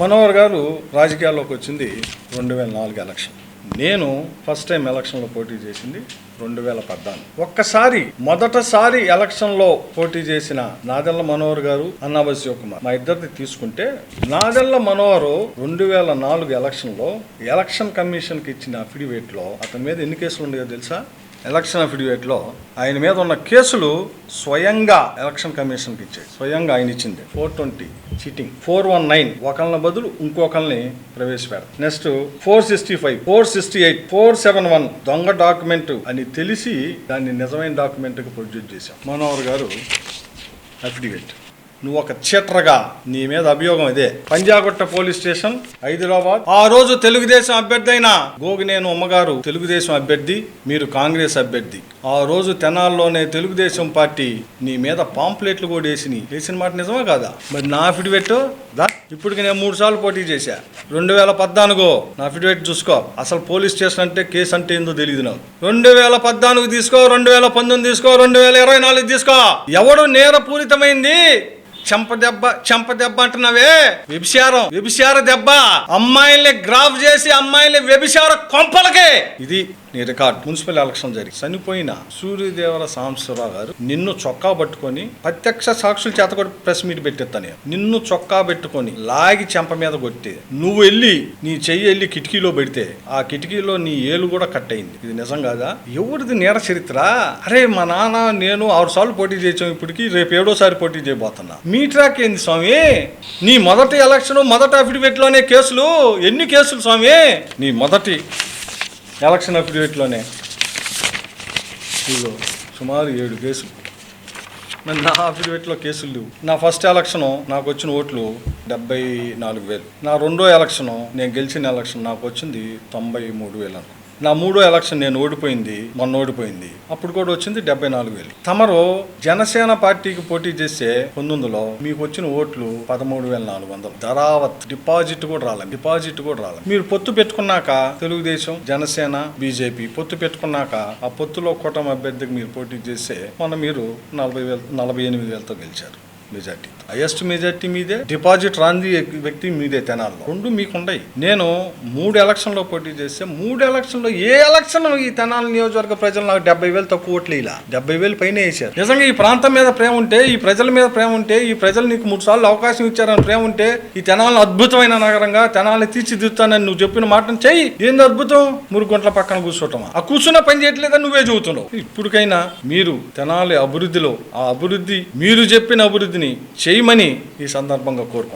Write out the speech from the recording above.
మనోహర్ గారు రాజకీయాల్లోకి వచ్చింది 2004 ఎలక్షన్. నేను ఫస్ట్ టైం ఎలక్షన్లో పోటీ చేసింది 2014. మొదటిసారి ఎలక్షన్లో పోటీ చేసిన నాదెళ్ల మనోహర్ గారు, అన్నాబై శివకుమార్, మా ఇద్దరిని తీసుకుంటే నాదెళ్ల మనోహర్ 2004 ఎలక్షన్లో ఎలక్షన్ కమిషన్కి ఇచ్చిన అఫిడవిట్లో అతని మీద ఎన్ని కేసులు ఉన్నాయో తెలుసా? ఎలక్షన్ అఫిడవిట్లో ఆయన మీద ఉన్న కేసులు స్వయంగా ఎలక్షన్ కమిషన్కి ఇచ్చాయి. స్వయంగా ఆయన ఇచ్చింది 420 చీటింగ్, 419 ఒకళ్ళని బదులు ఇంకొకళ్ళని ప్రవేశపెడతారు. నెక్స్ట్ 465, 468, 471 దొంగ డాక్యుమెంట్ అని తెలిసి దాన్ని నిజమైన డాక్యుమెంట్కి ప్రొడ్యూస్ చేశాం. మనోహర్ గారు అఫిడవిట్, నువ్వు ఒక చీటర్గా, నీ మీద అభియోగం ఇదే. Panjagutta police station, Hyderabad. ఆ రోజు తెలుగుదేశం అభ్యర్థి అయిన గోగినేని ఉమ్మగారు తెలుగుదేశం అభ్యర్థి, మీరు కాంగ్రెస్ అభ్యర్థి. ఆ రోజు తెనాల్లోనే తెలుగుదేశం పార్టీ నీ మీద పాంప్లెట్లు కూడా వేసిన మాట నిజమా కాదా? మరి నా అఫిడవిట్ దా, ఇప్పటికి నేను 3 సార్లు పోటీ చేశా. 2014 నా అఫిడవిట్ చూసుకో. అసలు పోలీస్ స్టేషన్ అంటే కేసు అంటే ఏందో తెలియదు నాకు. 2014 తీసుకో, 2019 తీసుకో, 2024 తీసుకో. ఎవడు నేరపూరితమైంది చెంప దెబ్బ అంటున్నావే, వ్యభిచార దెబ్బ. అమ్మాయిల్ని గ్రాఫ్ చేసి అమ్మాయిల్ని వ్యభిచార కొంపలకే. ఇది నీ రికార్డ్. మున్సిపల్ ఎలక్షన్ జరిగి చనిపోయిన సూర్యదేవర సాంబశివరావు గారు నిన్ను చొక్కా పట్టుకొని, ప్రత్యక్ష సాక్షుల చేత కూడా ప్రెస్ మీట్ పెట్టేస్తాను, నిన్ను చొక్కా పెట్టుకొని లాగి చెంప మీద కొట్టి నువ్వు వెళ్ళి నీ చెయ్యి వెళ్ళి కిటికీలో పెడితే ఆ కిటికీలో నీ ఏలు కూడా కట్ అయింది. ఇది నిజం కాదా? ఎవరిది నేర చరిత్ర? అరే మా నాన్న నేను 6 సార్లు పోటీ చేసాం, ఇప్పటికి రేపు 7వ పోటీ చేయబోతున్నా. మీ ట్రాక్ ఏంది స్వామి? నీ మొదటి ఎలక్షన్ మొదటి అఫిడవిట్లోనే కేసులు. ఎన్ని కేసులు స్వామి? నీ మొదటి ఎలక్షన్ అఫిడవిట్లోనే సుమారు 7 కేసులు. మరి నా అఫిడవిట్లో కేసులు లేవు. నా ఫస్ట్ ఎలక్షను నాకు వచ్చిన ఓట్లు 74,000. నా రెండో ఎలక్షను, నేను గెలిచిన ఎలక్షన్ నాకు వచ్చింది 93,000. నా 3వ ఎలక్షన్ నేను మొన్న ఓడిపోయింది, అప్పుడు కూడా వచ్చింది 74,000. తమరు జనసేన పార్టీకి పోటీ చేస్తే 19లో మీకు వచ్చిన ఓట్లు 13,400. ధరావత్ డిపాజిట్ కూడా రాలేదు. మీరు పొత్తు పెట్టుకున్నాక తెలుగుదేశం, జనసేన, బీజేపీ పొత్తు పెట్టుకున్నాక ఆ పొత్తులో కూటమి అభ్యర్థికి మీరు పోటీ చేస్తే మొన్న మీరు 48,000తో గెలిచారు. మెజార్టీ, హైయెస్ట్ మెజార్టీ మీదే, డిపాజిట్ రాంది వ్యక్తి మీదే. తెనాల్లో 2 మీకుండయి. నేను 3 ఎలక్షన్లో పోటీ చేస్తే 3 ఎలక్షన్లో ఏ ఎలక్షన్ ఈ తెనాలి నియోజకవర్గ ప్రజలు నాకు 70,000 తక్కువ ఓట్లు ఇలా 70,000 పైన వేశారు. నిజంగా ఈ ప్రాంతం మీద ప్రేమ ఉంటే, ఈ ప్రజల మీద ప్రేమ ఉంటే, ఈ ప్రజలు నీకు 3 సార్లు అవకాశం ఇచ్చారని ప్రేమ ఉంటే, ఈ తెనాలను అద్భుతమైన నగరంగా తెనాలని తీర్చిదిద్దుతానని నువ్వు చెప్పిన మాటను చెయ్యి. ఏంది అద్భుతం? మురుగుంట్ల పక్కన కూర్చోటమా? ఆ కూర్చున్న పని చేయట్లేదని నువ్వే చెబుతున్నావు. ఇప్పటికైనా మీరు తెనాలి అభివృద్ధిలో, ఆ అభివృద్ధి మీరు చెప్పిన అభివృద్ధిని చేయమని ఈ సందర్భంగా కోరుకుంటున్నాను.